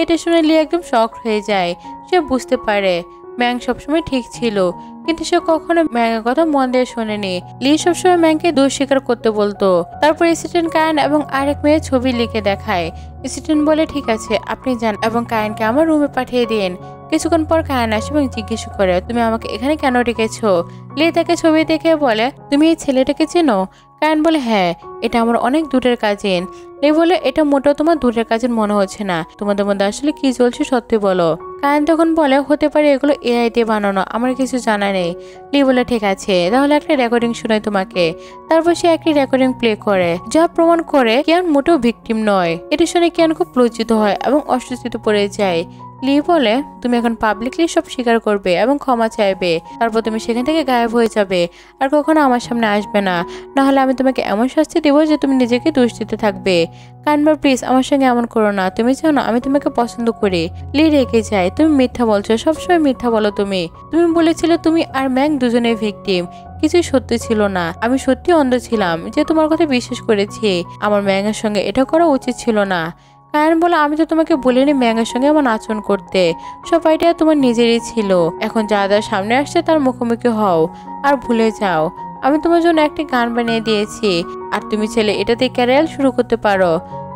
Speaker 1: এটা শুনে লি একদম শক হয়ে যায়। সে বুঝতে পারে ম্যাং সবসময় ঠিক ছিল, কিন্তু সে কখনো ম্যাংয়ের কথা মন দিয়ে শোনেনি। লি সবসময় ম্যাংকে দোষ স্বীকার করতে বলতো। তারপর অ্যাসিস্ট্যান্ট কায়ন এবং আরেক মেয়ের ছবি লিখে দেখায়। অ্যাসিস্ট্যান্ট বলে ঠিক আছে, আপনি যান এবং কায়নকে আমার রুমে পাঠিয়ে দিন। কিছুক্ষণ পর কায়ন আসে এবং জিজ্ঞেস করে তুমি আমাকে এখানে কেন রেখেছো। লি তাকে ছবি দেখে বলে তুমি এই ছেলেটাকে চেনো। কায়ন বলে হ্যাঁ, এটা আমার অনেক দূরের কাজিন। লি বলে এটা মোটেও তোমার দূরের কাজিন মনে হচ্ছে না, তোমাদের মধ্যে আসলে কি চলছে সত্যি বলো। কায়ন তখন বলে হতে পারে এগুলো এআই দিয়ে বানানো, আমার কিছু জানা নেই। লি বলে ঠিক আছে, তাহলে একটা রেকর্ডিং শোনাই তোমাকে। তারপর সে একটি রেকর্ডিং প্লে করে, যা প্রমাণ করে কিয়ান মোটেও ভিকটিম নয়। এটি শুনে কিয়ান খুব লজ্জিত হয় এবং অস্বস্তিতে পড়ে যায়। লি বলে তুমি এখন পাবলিকলি সব স্বীকার করবে এবং ক্ষমা চাইবে, তারপর তুমি সেখান থেকে গায়েব হয়ে যাবে আর কখনো আমার সামনে আসবে না, নাহলে আমি তোমাকে এমন শাস্তি দেবো যে তুমি নিজেকে দোষ দিতে থাকবে। কানবার প্লিজ আমার সঙ্গে এমন করো না, তুমি জানো আমি তোমাকে পছন্দ করি। লি রেগে যায়, তুমি মিথ্যা বলছো, সবসময় মিথ্যা বলো। তুমি বলেছিলে তুমি আর ম্যাং দুজনে ভিকটিম, কিছুই সত্যি ছিল না। আমি সত্যি অন্ধ ছিলাম যে তোমার কথা বিশ্বাস করেছি। আমার ম্যাংয়ের সঙ্গে এটা করা উচিত ছিল না। কায়ন বলে আমি তো তোমাকে বলিনি ম্যাংয়ের সঙ্গে এমন আচরণ করতে, সব আইডিয়া তোমার নিজেরই ছিল। এখন যা যা সামনে আসছে তার মুখোমুখি হও আর ভুলে যাও। আমি তোমার জন্য একটি গান বানিয়ে দিয়েছি আর তুমি ছেলে এটাতে ক্যারিয়ার শুরু করতে পারো।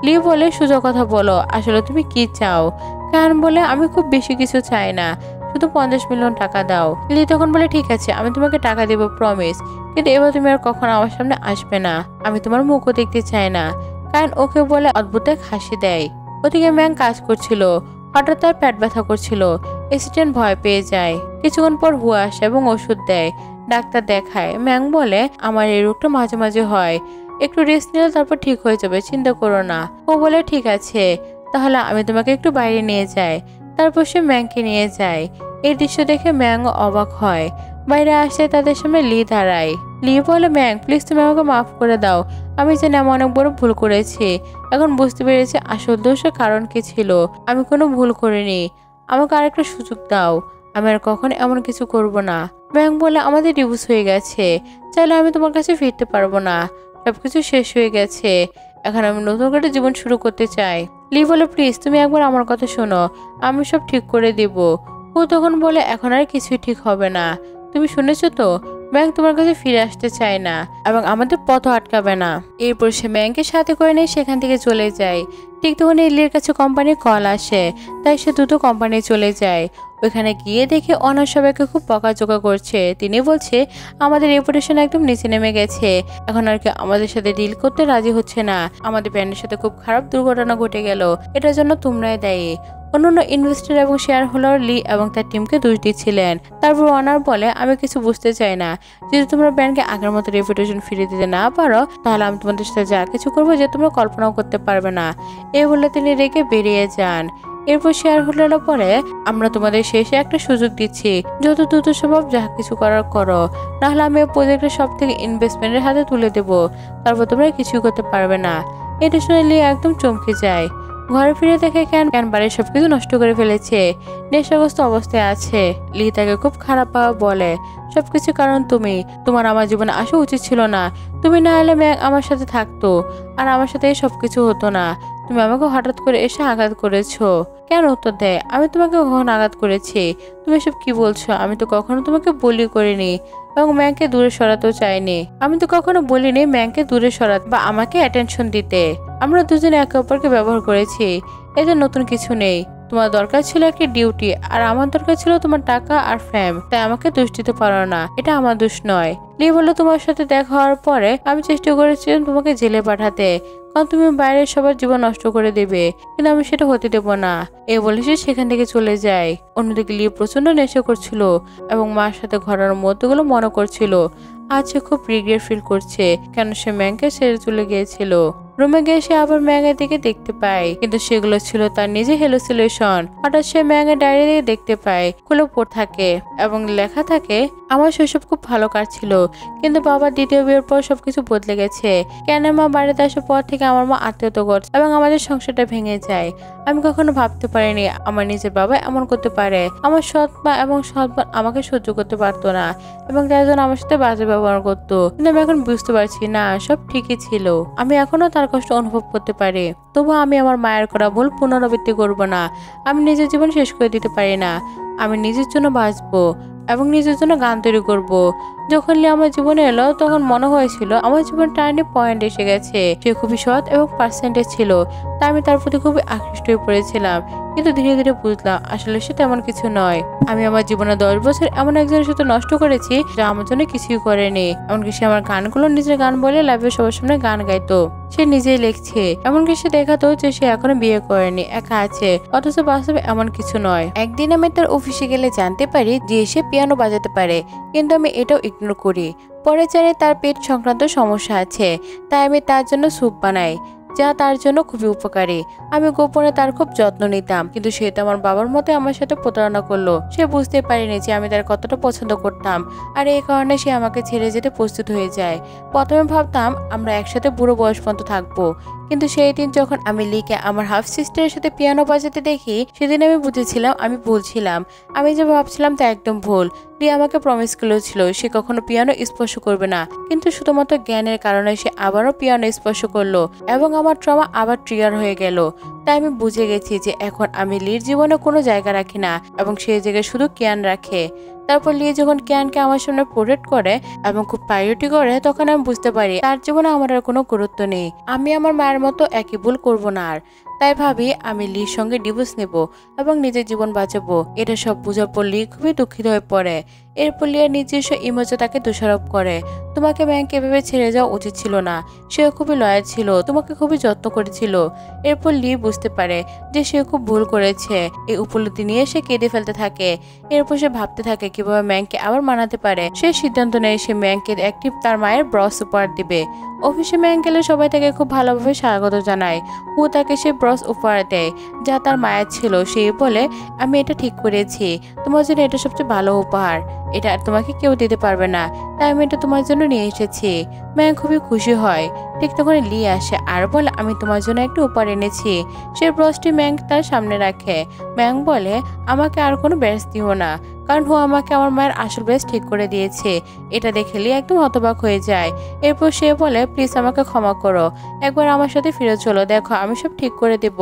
Speaker 1: লি বলে সোজা কথা বলো, আসলে তুমি কি চাও। কায়ন বলে আমি খুব বেশি কিছু চাই না, শুধু 50 মিলিয়ন টাকা দাও। লি তখন বলে ঠিক আছে, আমি তোমাকে টাকা দেবো প্রমিস, কিন্তু এবার তুমি আর কখনো আমার সামনে আসবে না, আমি তোমার মুখও দেখতে চাই না। কায়ন ওকে বলে অদ্ভুত এক হাসি দেয়। ওদিকে ম্যাং কাজ করছিল, হঠাৎ তার পেট ব্যথা করছিল। অ্যাসিস্ট্যান্ট ভয় পেয়ে যায়। কিছুক্ষণ পর হুয়া আসে এবং ওষুধ দেয়, ডাক্তার দেখায়। ম্যাং বলে আমার এই রোগটা মাঝে মাঝে হয়, একটু রেস্ট নিলে তারপর ঠিক হয়ে যাবে, চিন্তা করো না। ও বলে ঠিক আছে, তাহলে আমি তোমাকে একটু বাইরে নিয়ে যাই। তারপর সে ম্যাংকে নিয়ে যায়। এই দৃশ্য দেখে ম্যাং অবাক হয়। বাইরে আসে তাদের সামনে লি দাঁড়ায়। লি বলে ম্যাং প্লিজ তুমি আমাকে মাফ করে দাও, আমি জানি আমি অনেক বড় ভুল করেছি, এখন বুঝতে পেরেছি আসল দোষের কারণ কি ছিল। আমি কোনো ভুল করিনি, আমাকে আরেকটা সুযোগ দাও, আমি আর কখনো এমন কিছু করব না। ম্যাং বলে আমাদের ডিভোর্স হয়ে গেছে, চাইলে আমি তোমার কাছে ফিরতে পারবো না, সবকিছু শেষ হয়ে গেছে, এখন আমি নতুন করে জীবন শুরু করতে চাই। লি বলে প্লিজ তুমি একবার আমার কথা শোনো, আমি সব ঠিক করে দেব। ও তখন বলে এখন আর কিছুই ঠিক হবে না, তুমি শুনেছো তো, ম্যাং তোমার কাছে ফিরে আসতে চায় না এবং আমাদের পথ আটকাবে না। এরপর সে ম্যাংকে সাথে করে নিয়ে সেখান থেকে চলে যায়। ঠিক তখন লির কাছে কোম্পানির কল আসে, তাই সে দ্রুত কোম্পানি চলে যায়। ওইখানে গিয়ে দেখে অনার সবাইকে খুব বকাঝকা করছে। তিনি বলছে আমাদের রেপুটেশন একদম নিচে নেমে গেছে, এখন আর কি আমাদের সাথে ডিল করতে রাজি হচ্ছে না, আমাদের ব্র্যান্ডের সাথে খুব খারাপ দুর্ঘটনা ঘটে গেল, এটার জন্য তোমরাই দায়ী। অন্যান্য ইনভেস্টর এবং শেয়ার হোল্ডার লি এবং তার টিমকে দোষ দিচ্ছিলেন। তারপর অনার বলে আমি কিছু বুঝতে চাই না, যদি তোমরা ব্র্যান্ডকে আগের মতো রেপুটেশন ফিরিয়ে দিতে না পারো তাহলে আমি তোমাদের সাথে যা কিছু করবো যে তোমরা কল্পনাও করতে পারবে না। এই বলে তিনি রেখে বেরিয়ে যান। এরপর শেয়ার হোল্ডাররা পরে আমরা তোমাদের শেষে একটা সুযোগ দিচ্ছি, যত দ্রুত সম্ভব যা কিছু করার করো, নাহলে আমি এই প্রজেক্টের সব থেকে ইনভেস্টমেন্টের হাতে তুলে দেবো, তারপর তোমরা কিছুই করতে পারবে না। এটা শুনে লি একদম চমকে যায়। ঘরে ফিরে দেখে ক্যান বাড়ির সবকিছু নষ্ট করে ফেলেছে, নেশাগ্রস্ত অবস্থায় আছে। লি তাকে খুব খারাপ ভাবে বলে সবকিছু কারণ তুমি, তোমার আমার জীবনে আসা উচিত ছিল না, তুমি না এলে ম্যাং আমার সাথে থাকতো আর আমার সাথে সবকিছু হতো না, তুমি আমাকে হঠাৎ করে এসে আঘাত করেছো। কেন উত্তর দেয় আমি তোমাকে কখন আঘাত করেছি, তুমি এসব কি বলছো, আমি তো কখনো তোমাকে বলি করিনি এবং ম্যাংকে দূরে সরাতেও চাইনি, আমি তো কখনো বলিনি ম্যাংকে দূরে সরাতে বা আমাকে অ্যাটেনশন দিতে, আমরা দুজনে একে অপরকে ব্যবহার করেছি, এতে নতুন কিছু নেই। তোমার দরকার ছিল একটা ডিউটি, আর আমার দরকার ছিল তোমার টাকা আর ফ্যাম, তাই আমাকে দোষ দিতে পারো না, এটা আমার দোষ নয়। লি বলল, তোমার সাথে দেখা হওয়ার পরে আমি চেষ্টা করেছিলাম তোমাকে জেলে পাঠাতে, কারণ তুমি বাইরের সবার জীবন নষ্ট করে দেবে, কিন্তু আমি সেটা হতে দেবো না। বলে সে সেখান থেকে চলে যায়। অন্যদিকে লি প্রচন্ড নেশা করছিল এবং মার সাথে ঘটনার মুহূর্তগুলো মনে করছিল। আজ সে খুব রিগ্রেট ফিল করছে, কেন সে ম্যাংকে ছেড়ে চলে গিয়েছিল। রুমে গিয়ে সে আবার ম্যাংয়ের দিকে দেখতে পায়, কিন্তু সেগুলো ছিল তার নিজে হ্যালুসিনেশন। হঠাৎ সে ম্যাংয়ের ডায়েরি দিকে দেখতে পায়, খুলে পড়ে থাকে এবং লেখা থাকে, আমার শৈশব খুব ভালো কাটছিল, কিন্তু বাবার দ্বিতীয় বিয়ের পর সবকিছু বদলে গেছে। কেন মা বাড়িতে আসার পর থেকে আমার মা আত্মহত্যা করছে এবং আমাদের সংসারটা ভেঙে যায়। আমি কখনো ভাবতে পারিনি আমার নিজের বাবা এমন করতে পারে। আমার সৎ মা এবং সৎ বোন আমাকে সহ্য করতে পারতো না এবং তার জন্য আমার সাথে বাজে ব্যবহার করতো, কিন্তু আমি এখন বুঝতে পারছি না, সব ঠিকই ছিল। আমি এখনো তার কষ্ট অনুভব করতে পারি, তবু আমি আমার মায়ের করা ভুল পুনরাবৃত্তি করব না। আমি নিজের জীবন শেষ করে দিতে পারি না। আমি নিজের জন্য বাঁচবো এবং নিজের জন্য গান তৈরি করব। যখন লি আমার জীবনে এলো তখন মনে হয়েছিল আমার জীবন টার্নিং পয়েন্ট এসে গেছে। সে খুবই সৎ এবং পার্সেন্টেজ ছিল, তাই আমি তার প্রতি খুবই আকৃষ্ট হয়ে পড়েছিলাম, কিন্তু ধীরে ধীরে বুঝলাম আসলে সে তেমন কিছু নয়। আমি আমার জীবনে 10 বছর এমন একজনের সাথে নষ্ট করেছি যা আমার জন্য কিছুই করেনি। এমনকি সে আমার গানগুলো নিজের গান বলে লাইভে সবার সামনে গান গাইতো। সে নিজেই লিখছে, এমনকি সে দেখাতো যে সে এখনো বিয়ে করেনি, একা আছে, অথচ বাস্তবে এমন কিছু নয়। একদিন আমি তার অফিসে গেলে জানতে পারি যে সে পিয়ানো বাজাতে পারে, কিন্তু আমি এটাও ইগনোর করি। পরে জানি তার পেট সংক্রান্ত সমস্যা আছে, তাই আমি তার জন্য স্যুপ বানাই, যা তার জন্য খুবই উপকারী। আমি গোপনে তার খুব যত্ন নিতাম, কিন্তু সে তো আমার বাবার মতে আমার সাথে প্রতারণা করলো। সে বুঝতে পারেনি যে আমি তার কতটা পছন্দ করতাম, আর এই কারণে সে আমাকে ছেড়ে যেতে প্রস্তুত হয়ে যায়। প্রথমে ভাবতাম আমরা একসাথে বুড়ো বয়স পর্যন্ত থাকবো, কিন্তু সেই দিন যখন আমি লিকে আমার হাফ সিস্টারের সাথে পিয়ানো বাজাতে দেখি, সেদিন আমি বুঝেছিলাম আমি ভুল ছিলাম। আমি যে ভাবছিলাম তা একদম ভুল। লি আমাকে প্রমিস করেছিল সে কখনো পিয়ানো স্পর্শ করবে না, কিন্তু শুধুমাত্র জ্ঞানের কারণে সে আবারও পিয়ানো স্পর্শ করলো এবং আমার ট্রমা আবার ট্রিগার হয়ে গেল। তাই আমি বুঝে গেছি যে এখন আমি লির জীবনে কোনো জায়গা রাখি না এবং সেই জায়গায় শুধু জ্ঞান রাখে। তারপর লি যখন জ্ঞানকে আমার সামনে প্রোটেক্ট করে এবং খুব প্রায়োরিটি করে, তখন আমি বুঝতে পারি তার জীবনে আমার আর কোনো গুরুত্ব নেই। আমি আমার মায়ের মতো একই ভুল করবো না আর। তাই ভাবি আমি লির সঙ্গে ডিভোর্স নেব এবং নিজের জীবন বাঁচাবো। এটা সব বোঝার পর লি খুবই দুঃখিত হয়ে পড়ে। এরপর লিয়ার নিজস্ব ইমেজে তাকে দোষারোপ করে, তোমাকে ব্যাংক এভাবে ছেড়ে যাওয়া উচিত ছিল না, সেও খুবই লয়াল ছিল, তোমাকে খুবই যত্ন করেছিল। এরপর লি বুঝতে পারে যে সে খুব ভুল করেছে। এই উপলব্ধি নিয়ে সে কেঁদে ফেলতে থাকে। এরপর সে ভাবতে থাকে কিভাবে ম্যাংকে আবার মানাতে পারে। সে সিদ্ধান্ত নেয় সে ম্যাংকে একটি তার মায়ের ব্রস উপহার দিবে। অফিসে ম্যাং গেলে সবাই তাকে খুব ভালোভাবে স্বাগত জানায়। হু তাকে সে ব্রস উপহার দেয় যা তার মায়ের ছিল। সে বলে, আমি এটা ঠিক করেছি, তোমার জন্য এটা সবচেয়ে ভালো উপহার, এটা আর তোমাকে কেউ দিতে পারবে না, তাই আমি এটা তোমার জন্য নিয়ে এসেছি। ম্যাং খুবই খুশি হয়। ঠিক তখন লি আসে আর বলে, আমি তোমার জন্য একটা উপহার এনেছি। সে ব্রসটি ম্যাং তার সামনে রাখে। ম্যাং বলে, আমাকে আর কোনো ব্যাস দিও না, কারণ ও আমাকে আমার মায়ের আসল ব্যাস ঠিক করে দিয়েছে। এটা দেখে লি একদম হতবাক হয়ে যায়। এরপর সে বলে, প্লিজ আমাকে ক্ষমা করো, একবার আমার সাথে ফিরে চলো, দেখো আমি সব ঠিক করে দেব।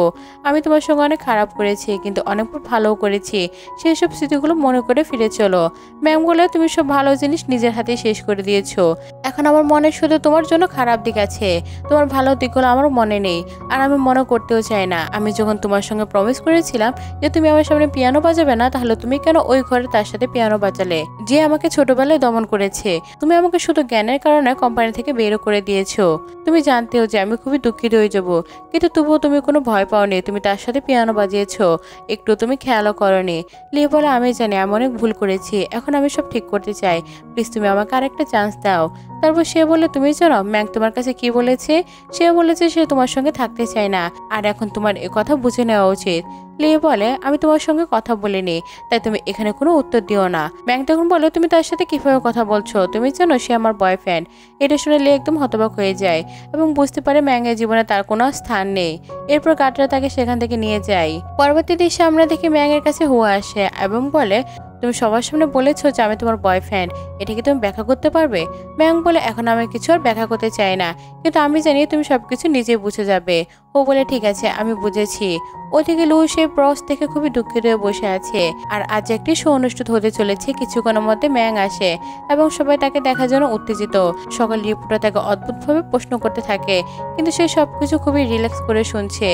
Speaker 1: আমি তোমার সঙ্গে অনেক খারাপ করেছি, কিন্তু অনেক ভালোও করেছি, সেই সব স্মৃতিগুলো মনে করে ফিরে চলো। ম্যাম বলে, তুমি সব ভালো জিনিস নিজের হাতে শেষ করে দিয়েছো, এখন আমার মনে শুধু তোমার জন্য খারাপ দিক আছে, তোমার ভালো দিকগুলো আমার মনে নেই, আর আমি মনে করতেও চাই না। আমি যখন তোমার সঙ্গে প্রমিস করেছিলাম যে তুমি আমার সামনে পিয়ানো বাজাবে না, তাহলে তুমি কেন ওই ঘরে তার সাথে পিয়ানো বাজালে, যে আমাকে ছোটবেলায় দমন করেছে? তুমি আমাকে শুধু জ্ঞানের কারণে কোম্পানি থেকে বেরো করে দিয়েছো। তুমি জানতেও যে আমি খুবই দুঃখিত হয়ে যাব, কিন্তু তবুও তুমি কোনো ভয় পাওনি, তুমি তার সাথে পিয়ানো বাজিয়েছো, একটু তুমি খেয়ালও করনি। লি বলে, আমি জানি আমি অনেক ভুল করেছি, এখন আমি সব ঠিক করতে চাই, প্লিজ তুমি আমাকে আরেকটা চান্স দাও। তারপর সে বলে, তুমি জানো ম্যাং তোমার কাছে কি বলেছে? সে বলেছে সে তোমার সঙ্গে থাকতে চায় না, আর এখন তোমার এ কথা বুঝে নেওয়া উচিত। লি বলে, আমি তোমার সঙ্গে কথা বলিনি, তাই তুমি এখানে কোনো উত্তর দিও না। ম্যাং তখন বলে, তুমি তার সাথে কিভাবে কথা বলছো? তুমি জানো সে আমার বয়ফ্রেন্ড। এটা শুনে লি একদম হতবাক হয়ে যায় এবং বুঝতে পারে ম্যাংয়ের জীবনে তার কোনো স্থান নেই। এরপর গার্ডরা তাকে সেখান থেকে নিয়ে যায়। পরবর্তী দৃশ্যে আমরা দেখি ম্যাংয়ের কাছে হুয়া আসে এবং বলে, তুমি সবার সামনে বলেছো যে আমি তোমার বয়ফ্রেন্ড, এটা কি তুমি ব্যাখ্যা করতে পারবে? ম্যাং বলে, এখন আমি কিছু আর ব্যাখ্যা করতে চাই না, কিন্তু আমি জানি তুমি সবকিছু নিজেই বুঝে যাবে। ও বলে, ঠিক আছে, আমি বুঝেছি। ওদিকে লু সেই ব্রস দেখে খুবই দুঃখিত হয়ে বসে আছে। আর আজ একটি শো অনুষ্ঠিত হতে চলেছে। কিছুক্ষণের মধ্যে ম্যাং আসে এবং সবাই তাকে দেখার জন্য উত্তেজিত। সকল রিপোর্টার তাকে অদ্ভুতভাবে প্রশ্ন করতে থাকে, কিন্তু সে সবকিছু খুবই রিল্যাক্স করে শুনছে।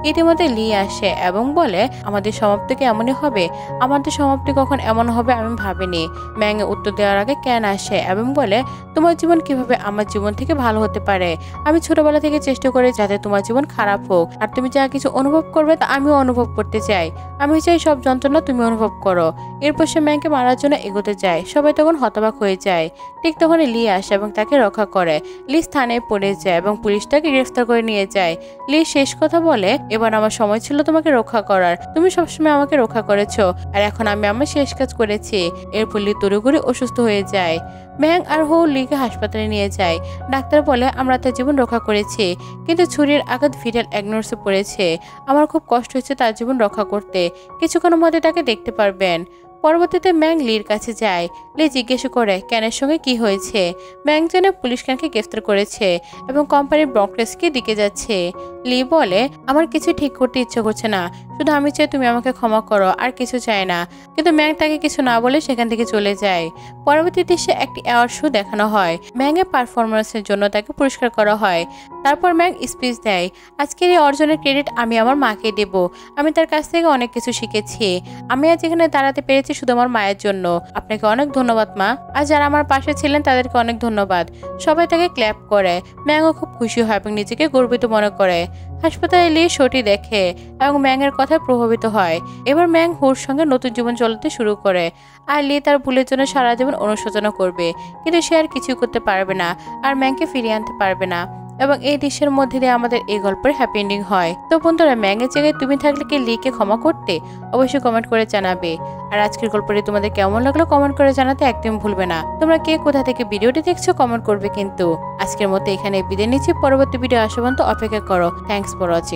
Speaker 1: ইতিমধ্যে লি আসে এবং বলে, আমাদের সমাপ্তি কি এমনই হবে? আমাদের সমাপ্তি কখন এমন হবে আমি ভাবিনি। ম্যাং এ উত্তর দেওয়ার আগে ক্যান আসে এবং বলে, তোমার জীবন কিভাবে আমার জীবন থেকে ভালো হতে পারে? আমি ছোটবেলা থেকে চেষ্টা করি যাতে তোমার জীবন খারাপ হোক, আর তুমি যা কিছু অনুভব করবে তা আমিও অনুভব করতে চাই। আমি চাই সব যন্ত্রণা তুমি অনুভব করো। এরপর সে ম্যাংকে মারার জন্য এগোতে যায়। সবাই তখন হতবাক হয়ে যায়। ঠিক তখনই লি আসে এবং তাকে রক্ষা করে। লি স্থানে পড়ে যায় এবং পুলিশ তাকে গ্রেফতার করে নিয়ে যায়। লি শেষ কথা বলে, এবার আমার সময় ছিল তোমাকে রক্ষা করার। তুমি সবসময় আমাকে রক্ষা করেছো, আর এখন আমি আমার শেষ কাজ করেছি। এরপর লি তড়িঘড়ি অসুস্থ হয়ে যায়। ম্যাং আর হো লিকে হাসপাতালে নিয়ে যায়। ডাক্তার বলে, আমরা তার জীবন রক্ষা করেছি, কিন্তু ছুরির আঘাত ভিটাল অ্যাগনোসে পড়েছে। আমার খুব কষ্ট হচ্ছে তার জীবন রক্ষা করতে। কিছুক্ষণের মধ্যে তাকে দেখতে পারবেন। পরবর্তীতে ম্যাং লির কাছে যায়। লি জিজ্ঞেস করে, ক্যানের সঙ্গে কি হয়েছে? ম্যাং জানে পুলিশ ক্যানকে গ্রেফতার করেছে এবং কোম্পানির ব্রকরেজকে দিকে যাচ্ছে। লি বলে, আমার কিছু ঠিক করতে ইচ্ছে করছে না, শুধু আমি চাই তুমি আমাকে ক্ষমা করো, আর কিছু চাই না। কিন্তু ম্যাং তাকে কিছু না বলে সেখান থেকে চলে যায়। পরবর্তী দৃশ্যে একটি অ্যাওয়ার্ড শো দেখানো হয়। ম্যাংয়ের পারফরমেন্সের জন্য তাকে পুরস্কার করা হয়। তারপর ম্যাং স্পিচ দেয়, আজকের এই অর্জনের ক্রেডিট আমি আমার মাকে দেব। আমি তার কাছ থেকে অনেক কিছু শিখেছি। আমি আজ এখানে দাঁড়াতে পেরেছি শুধু আমার মায়ের জন্য। আপনাকে অনেক ধন্যবাদ মা, আর যারা আমার পাশে ছিলেন তাদেরকে অনেক ধন্যবাদ। সবাই তাকে ক্ল্যাপ করে। ম্যাংও খুব খুশি হয় এবং নিজেকে গর্বিত মনে করে। হাসপাতালে লি শোটি দেখে এবং ম্যাংয়ের কথায় প্রভাবিত হয়। এবার ম্যাং হুর সঙ্গে নতুন জীবন চলতে শুরু করে। আর লি তার ভুলের জন্য সারা জীবন অনুশোচনা করবে, কিন্তু সে আর কিছু করতে পারবে না, আর ম্যাংকে ফিরিয়ে আনতে পারবে না। এবং এই দৃশ্যের মধ্যে দিয়ে আমাদের এই গল্পের হ্যাপি এন্ডিং হয়। তো বন্ধুরা, ম্যাংয়ের জায়গায় তুমি থাকলে কি লিকে ক্ষমা করতে? অবশ্যই কমেন্ট করে জানাবে। আর আজকের গল্পটি তোমাদের কেমন লাগলো কমেন্ট করে জানাতে একদম ভুলবে না। তোমরা কে কোথা থেকে ভিডিওটি দেখছো কমেন্ট করবে কিন্তু। আজকের মতো এখানে বিদায় নিচ্ছি। পরবর্তী ভিডিও আসা পর্যন্ত অপেক্ষা করো। Thanks for watching.